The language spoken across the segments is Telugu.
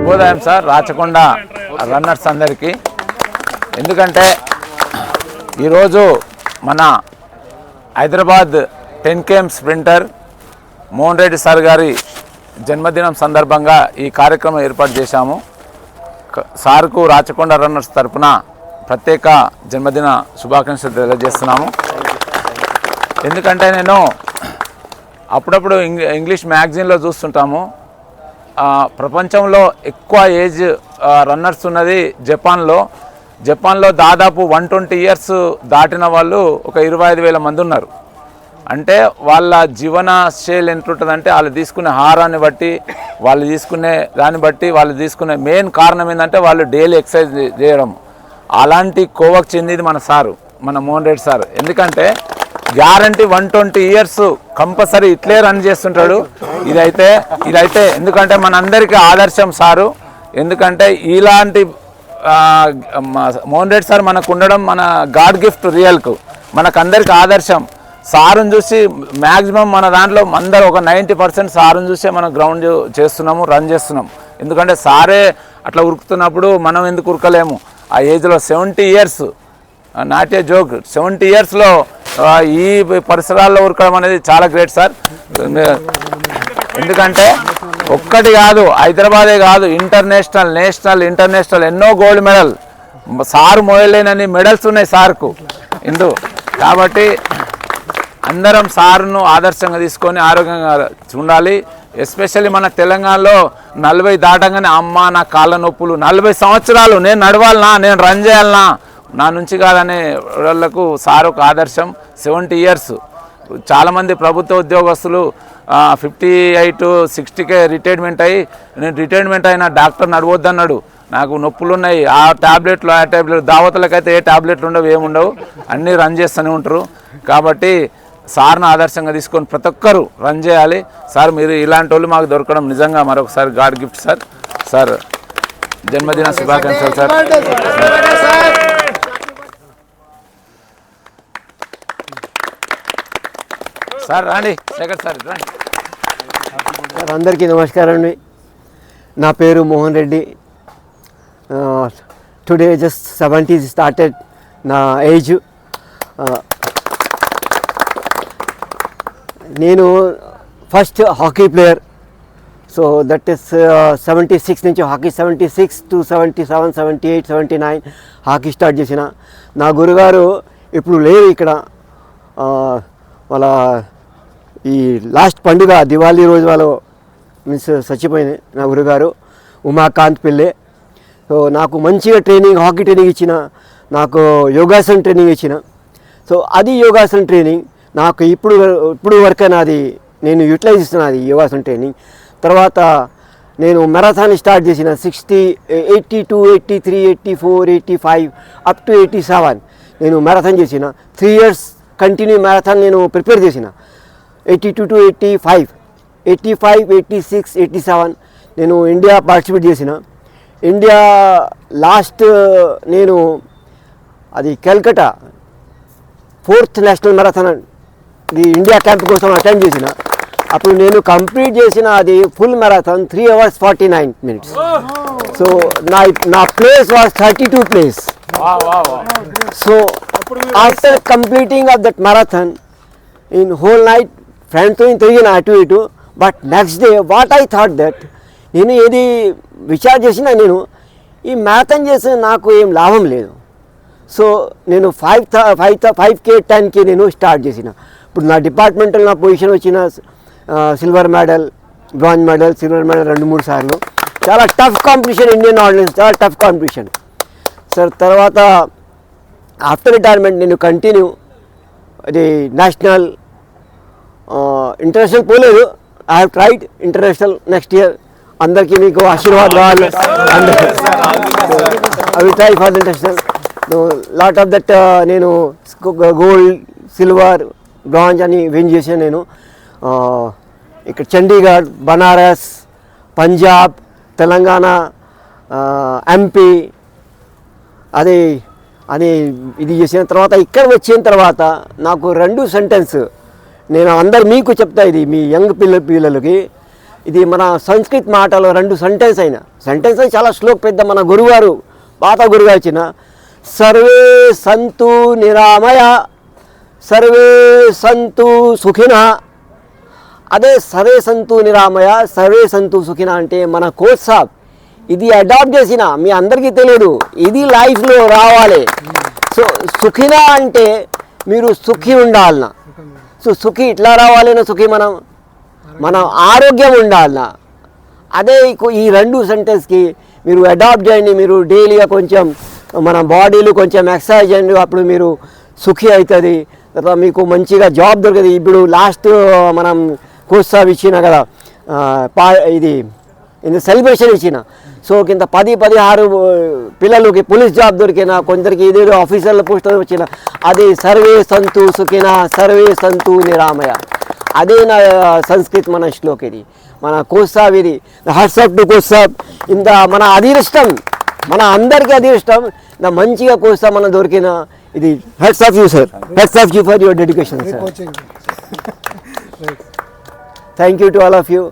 శుభోదయం సార్ రాచకొండ రన్నర్స్ అందరికీ. ఎందుకంటే ఈరోజు మన Hyderabad 10km sprinter Mohan Reddy sir గారి జన్మదినం సందర్భంగా ఈ కార్యక్రమం ఏర్పాటు చేశాము. సార్కు రాచకొండ రన్నర్స్ తరఫున ప్రత్యేక జన్మదిన శుభాకాంక్షలు తెలియజేస్తున్నాము. ఎందుకంటే నేను అప్పుడప్పుడు ఇంగ్లీష్ మ్యాగజైన్లో చూస్తుంటాము, ప్రపంచంలో ఎక్కువ ఏజ్ రన్నర్స్ ఉన్నది జపాన్లో దాదాపు 120 ఇయర్స్ దాటిన వాళ్ళు ఒక 25,000 మంది ఉన్నారు. అంటే వాళ్ళ జీవన శైలి ఎంత ఉంటుందంటే వాళ్ళు తీసుకునే ఆహారాన్ని బట్టి, వాళ్ళు తీసుకునే దాన్ని బట్టి, వాళ్ళు తీసుకునే మెయిన్ కారణం ఏంటంటే వాళ్ళు డైలీ ఎక్సర్సైజ్ చేయడం. అలాంటి కోవకు చెందింది మన సారు, మన మోహన్ రెడ్డి సార్. ఎందుకంటే గ్యారంటీ 120 ఇయర్స్ కంపల్సరీ ఇట్లే రన్ చేస్తుంటాడు. ఇదైతే ఎందుకంటే మనందరికీ ఆదర్శం సారు. ఎందుకంటే ఇలాంటి మోహన్ రెడ్డి సార్ మనకు ఉండడం మన గాడ్ గిఫ్ట్ రియల్కు మనకందరికి ఆదర్శం. సారుని చూసి మ్యాక్సిమం మన దాంట్లో అందరూ ఒక 90% సారుని చూసే మనం గ్రౌండ్ చేస్తున్నాము, రన్ చేస్తున్నాం. ఎందుకంటే సారే అట్లా ఉరుకుతున్నప్పుడు మనం ఎందుకు ఉరకలేము? ఆ ఏజ్లో 70 ఇయర్స్, నాట్ ఏ జోక్, 70 ఇయర్స్లో ఈ పరిసరాల్లో ఉరకడం అనేది చాలా గ్రేట్ సార్. ఎందుకంటే ఒక్కటి కాదు, హైదరాబాదే కాదు, ఇంటర్నేషనల్ ఎన్నో గోల్డ్ మెడల్ సారు మోయలేనని మెడల్స్ ఉన్నాయి సార్కు ఇందు. కాబట్టి అందరం సారును ఆదర్శంగా తీసుకొని ఆరోగ్యంగా ఉండాలి. ఎస్పెషల్లీ మన తెలంగాణలో 40 దాటంగానే అమ్మ నా కాళ్ళ నొప్పులు, 40 సంవత్సరాలు నేను నడవాలనా, నేను రన్ చేయాలనా, నా నుంచి కాదనే వాళ్ళకు సార్ ఒక ఆదర్శం. 70 ఇయర్స్. చాలామంది ప్రభుత్వ ఉద్యోగస్తులు 58, 60కే రిటైర్మెంట్ అయ్యి, నేను రిటైర్మెంట్ అయిన డాక్టర్ నడవద్దన్నాడు, నాకు నొప్పులు ఉన్నాయి, ఆ ట్యాబ్లెట్లు దావతలకైతే ఏ ట్యాబ్లెట్లు ఉండవు, ఏముండవు, అన్నీ రన్ చేస్తూనే ఉంటారు. కాబట్టి సార్ను ఆదర్శంగా తీసుకొని ప్రతి ఒక్కరు రన్ చేయాలి. సార్ మీరు ఇలాంటి వాళ్ళు మాకు దొరకడం నిజంగా మరొకసారి గాడ్ గిఫ్ట్ సార్. సార్ జన్మదిన శుభాకాంక్షలు సార్. సార్ రండి, శేఖర్ సార్ రండి. సార్ అందరికీ నమస్కారం అండి. నా పేరు Mohan Reddy. Today just 70 started నా ఏజ్. నేను first hockey player. So that is 76 నుంచి హాకీ, 76 to 77, 78, 79 హాకీ స్టార్ట్ చేసిన. నా గురుగారు ఇప్పుడు లేరు ఇక్కడ. వాళ్ళ ఈ లాస్ట్ పండుగ దివాళీ రోజు వాళ్ళు మీన్స్ చచ్చిపోయింది నా గురుగారు, ఉమాకాంత్ పిల్లే. సో నాకు మంచిగా ట్రైనింగ్, హాకీ ట్రైనింగ్ ఇచ్చిన, నాకు యోగాసన ట్రైనింగ్ ఇచ్చిన. సో అది యోగాసన ట్రైనింగ్ నాకు ఇప్పుడు వరకు నాది నేను యూటిలైజ్ ఇస్తున్నా అది యోగాసన ట్రైనింగ్. తర్వాత నేను మ్యారథాన్ స్టార్ట్ చేసిన 60, 82, 83, 84, 85 అప్ టు 87 నేను మ్యారథాన్ చేసిన. 3 years కంటిన్యూ మ్యారథాన్ నేను ప్రిపేర్ చేసిన. 82 to 85, 85, 86, 87 నేను ఇండియా పార్టిసిపేట్ చేసిన. ఇండియా లాస్ట్ నేను అది కల్కటా 4th నేషనల్ మ్యారథాన్ ఇది ఇండియా క్యాంప్ కోసం అటెండ్ చేసిన. అప్పుడు నేను కంప్లీట్ చేసిన అది full marathon 3 hours 49 minutes. So నా place was 32 place. So after completing of that marathon in whole night ఫ్రెండ్తో తిరిగిన అటు ఇటు. But next day what I thought that నేను ఏది విచార్ చేసినా నేను ఈ మ్యారథాన్ చేసిన నాకు ఏం లాభం లేదు. సో నేను 5K 10K నేను స్టార్ట్ చేసిన. ఇప్పుడు నా డిపార్ట్మెంట్లో నా పొజిషన్ వచ్చిన silver medal, bronze medal, silver medal 2-3 సార్లు. చాలా టఫ్ కాంపిటీషన్, ఇండియన్ ఆర్డినెన్స్ చాలా టఫ్ కాంపిటీషన్ సార్. తర్వాత ఆఫ్టర్ రిటైర్మెంట్ నేను కంటిన్యూ అది నేషనల్, ఇంటర్నేషనల్ పోలేదు. I have tried international next year. అందరికీ మీకు ఆశీర్వాద్ కావాలి. అవి try for the international. Lot of that నేను గోల్డ్, సిల్వర్, బ్రాంజ్ అని విన్ చేశాను నేను. ఇక్కడ చండీగఢ్, బనారస్, పంజాబ్, తెలంగాణ, ఎంపీ అది ఇది చేసిన తర్వాత ఇక్కడ వచ్చిన తర్వాత నాకు 2 సెంటెన్స్ నేను అందరు మీకు చెప్తా, ఇది మీ యంగ్ పిల్లలకి ఇది మన సంస్కృత్ మాటలో 2 సెంటెన్స్ అయినా సెంటెన్స్ అయితే చాలా శ్లోక్ పెద్ద మన గురుగారు పాత గురుగారు ఇచ్చిన సర్వే సంతు నిరామయ సర్వే సంతు సుఖిన. అదే సర్వే సంతు నిరామయ సర్వే సంతు సుఖిన అంటే మన కోచ్ సాబ్ ఇది అడాప్ట్ చేసిన మీ అందరికీ తెలియదు, ఇది లైఫ్లో రావాలి. సో సుఖిన అంటే మీరు సుఖి ఉండాలన్నా. సో సుఖి ఇట్లా రావాలన్నా సుఖి మనం ఆరోగ్యం ఉండాలన్నా. అదే ఈ 2 సెంటెన్స్కి మీరు అడాప్ట్ చేయండి. మీరు డైలీగా కొంచెం మన బాడీలో కొంచెం ఎక్సర్సైజ్ చేయండి, అప్పుడు మీరు సుఖి అవుతుంది. తర్వాత మీకు మంచిగా జాబ్ దొరుకుతుంది. ఇప్పుడు లాస్ట్ మనం కోచ్ సాబ్ ఇచ్చిన కదా ఇది సెలబ్రేషన్ ఇచ్చిన. సో కింద 10-16 పిల్లలకి పోలీస్ జాబ్ దొరికిన, కొందరికి ఇదేదో ఆఫీసర్ల పోస్ట్ వచ్చిన. అది సర్వే సంతు సుఖిన సర్వే సంతు నిరామయ. అదే నా సంస్కృత్ మన శ్లోక్ ఇది మన కోచ్ సాబ్ ఇది. హ్యాట్స్ ఆఫ్ టు కోచ్ సాబ్. ఇంత మన అదృష్టం, మన అందరికీ అదృష్టం నా మంచిగా కోచ్ సాబ్ మన దొరికిన. ఇది hats off you sir, hats off you for your dedication sir. Thank you to all of you.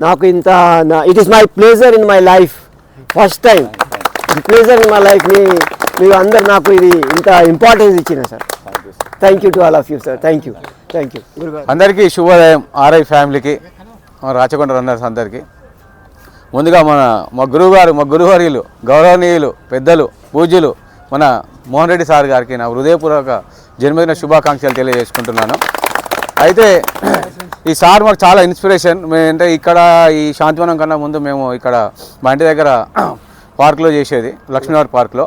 నాకు ఇంత it is my pleasure in my life, first time pleasure in my life. మీరు అందరు నాకు ఇది ఇంత ఇంపార్టెన్స్ ఇచ్చిన sir. Thank you to all of you sir. Thank you. అందరికీ శుభోదయం. ఆర్ఐ ఫ్యామిలీకి, రాచకొండ రన్నర్స్ అందరికీ ముందుగా మా గురువుగారు, మా గురువర్యులు, గౌరవనీయులు, పెద్దలు, పూజ్యులు మన మోహన్ రెడ్డి సార్ గారికి నా హృదయపూర్వక జన్మదిన శుభాకాంక్షలు తెలియజేసుకుంటున్నాను. అయితే ఈ సార్ మాకు చాలా ఇన్స్పిరేషన్. అంటే ఇక్కడ ఈ శాంతివనం కన్నా ముందు మేము ఇక్కడ మా ఇంటి దగ్గర పార్క్లో చేసేది, లక్ష్మీనగర్ పార్క్లో.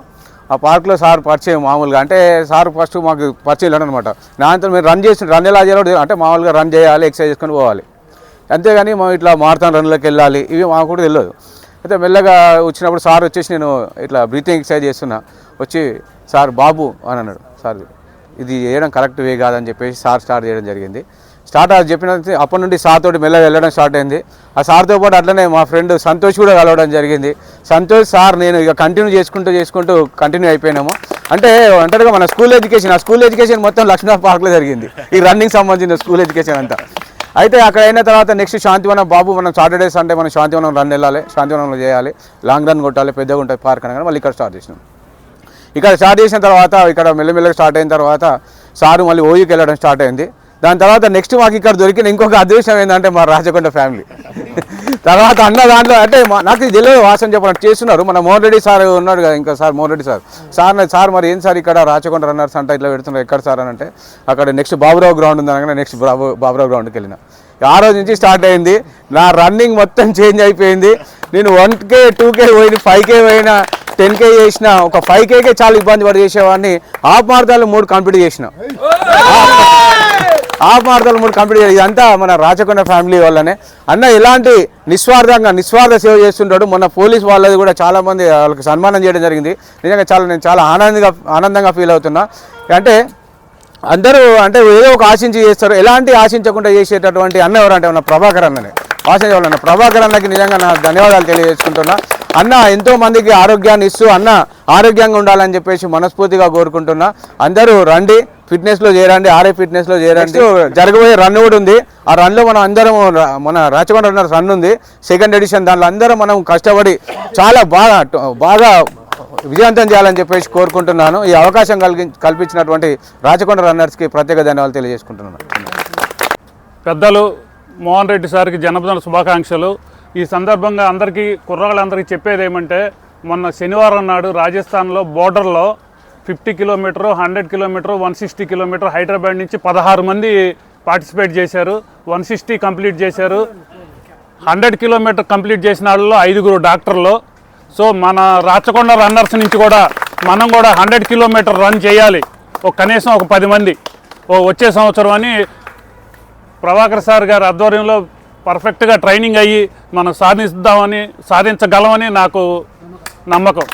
ఆ పార్క్లో సార్ పరిచయం మామూలుగా. అంటే సార్ ఫస్ట్ మాకు పరిచయం లేదనమాట. నాతో మీరు రన్ ఎలా చేయాలో అంటే మామూలుగా రన్ చేయాలి, ఎక్సర్సైజ్ చేసుకొని పోవాలి, అంతేగాని మేము ఇట్లా మారథాన్ రన్లోకి వెళ్ళాలి ఇవి మాకు కూడా తెలియదు. అయితే మెల్లగా వచ్చినప్పుడు సార్ వచ్చేసి నేను ఇట్లా బ్రీతింగ్ ఎక్సర్సైజ్ చేస్తున్నా, వచ్చి సార్ బాబు అని అన్నాడు. సార్ ఇది చేయడం కరెక్ట్ వే కాదని చెప్పేసి సార్ స్టార్ట్ చేయడం జరిగింది. స్టార్ట్ అది చెప్పిన అప్పటి నుండి సార్ తోటి మెల్లగా వెళ్ళడం స్టార్ట్ అయింది. ఆ సార్తో పాటు అట్లనే మా ఫ్రెండ్ సంతోష్ కూడా కలవడం జరిగింది. సంతోష్ సార్ నేను ఇక కంటిన్యూ చేసుకుంటూ కంటిన్యూ అయిపోయినాము. అంటే అంటారుగా మన స్కూల్ ఎడ్యుకేషన్, ఆ స్కూల్ ఎడ్యుకేషన్ మొత్తం లక్ష్మీనగర్ పార్క్లో జరిగింది, ఈ రన్నింగ్ సంబంధించిన స్కూల్ ఎడ్యుకేషన్ అంతా. అయితే అక్కడ అయిన తర్వాత నెక్స్ట్ శాంతివనం బాబు మనం సాటర్డే సండే మనం శాంతివనం రన్ వెళ్ళాలి, శాంతివనంలో చేయాలి, లాంగ్ రన్ కొట్టాలి, పెద్దగా ఉంటుంది పార్క్ అనగానే మళ్ళీ ఇక్కడ స్టార్ట్ చేసినాం. ఇక్కడ స్టార్ట్ చేసిన తర్వాత ఇక్కడ మెల్లమెల్లగా స్టార్ట్ అయిన తర్వాత సారు మళ్ళీ ఓయూకి వెళ్ళడం స్టార్ట్ అయింది. దాని తర్వాత నెక్స్ట్ మాకు ఇక్కడ దొరికిన ఇంకొక అదృష్టం ఏంటంటే మా రాచకొండ ఫ్యామిలీ. తర్వాత అన్న దాంట్లో అంటే నాకు తెలియదు వాసన చెప్పినట్టు చేస్తున్నారు. మన మోహన్ రెడ్డి సార్ ఉన్నాడు కదా, ఇంకా సార్ మోహన్ రెడ్డి సార్ మరి ఏం సార్ ఇక్కడ రాచకొండ రన్నర్స్ అంటే ఇట్లా పెడుతున్నారు ఎక్కడ సార్ అని అంటే అక్కడ నెక్స్ట్ బాబురావు గ్రౌండ్ ఉంది అనగానే నెక్స్ట్ బాబురావు గ్రౌండ్కి వెళ్ళిన. ఆ రోజు నుంచి స్టార్ట్ అయింది నా రన్నింగ్ మొత్తం చేంజ్ అయిపోయింది. నేను 1K 2K పోయిన 5K పోయిన 10K చేసిన, ఒక 5Kకే చాలా ఇబ్బంది పడి చేసేవాడిని. హాఫ్ మారథాన్లు 3 కంప్లీట్ చేసిన, హాఫ్ మారథాన్లు 3 కంప్లీట్ చేయాలి. ఇదంతా మన రాచకొండ ఫ్యామిలీ వల్లనే. అన్న ఇలాంటి నిస్వార్థ సేవ చేస్తుంటాడు. మొన్న పోలీస్ వాళ్ళది కూడా చాలామంది వాళ్ళకి సన్మానం చేయడం జరిగింది. నిజంగా నేను చాలా ఆనందంగా ఫీల్ అవుతున్నా. అంటే అందరూ అంటే ఏదో ఒక ఆశించి చేస్తారు, ఎలాంటి ఆశించకుండా చేసేటటువంటి అన్న ఎవరంటే మన ప్రభాకర్ అన్ననే. ఆశించవాలన్న ప్రభాకర్ అన్నకి నిజంగా నా ధన్యవాదాలు తెలియజేసుకుంటున్నా. అన్న ఎంతో మందికి ఆరోగ్యాన్ని ఇస్తూ అన్న ఆరోగ్యంగా ఉండాలని చెప్పేసి మనస్ఫూర్తిగా కోరుకుంటున్నా. అందరూ రండి, ఫిట్నెస్లో చేరండి, ఆర్ఐ ఫిట్నెస్లో చేరండి. జరగబోయే రన్ కూడా ఉంది. ఆ రన్లో మనం అందరం మన రాచకొండ రన్నర్స్ రన్ ఉంది, 2nd ఎడిషన్. దాంట్లో అందరం మనం కష్టపడి చాలా బాగా విజయవంతం చేయాలని చెప్పేసి కోరుకుంటున్నాను. ఈ అవకాశం కల్పించినటువంటి రాచకొండ రన్నర్స్కి ప్రత్యేక ధన్యవాదాలు తెలియజేసుకుంటున్నాను. పెద్దలు మోహన్ రెడ్డి సార్కి జన్మదిన శుభాకాంక్షలు. ఈ సందర్భంగా అందరికీ కుర్రాళ్ళందరికీ చెప్పేది ఏమంటే మొన్న శనివారం నాడు రాజస్థాన్లో బోర్డర్లో 50 కిలోమీటర్, 100 కిలోమీటర్, 160 కిలోమీటర్ హైదరాబాద్ నుంచి 16 మంది పార్టిసిపేట్ చేశారు. 160 కంప్లీట్ చేశారు. 100 కిలోమీటర్ కంప్లీట్ చేసిన వాళ్ళలో 5 డాక్టర్లు. సో మన రాచకొండ రన్నర్స్ నుంచి కూడా మనం కూడా 100 కిలోమీటర్ రన్ చేయాలి, కనీసం ఒక 10 మంది వచ్చే సంవత్సరం అని ప్రభాకర్ సార్ గారి ఆధ్వర్యంలో పర్ఫెక్ట్గా ట్రైనింగ్ అయ్యి మనం సాధించగలమని నాకు నమ్మకం.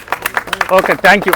Okay, thank you.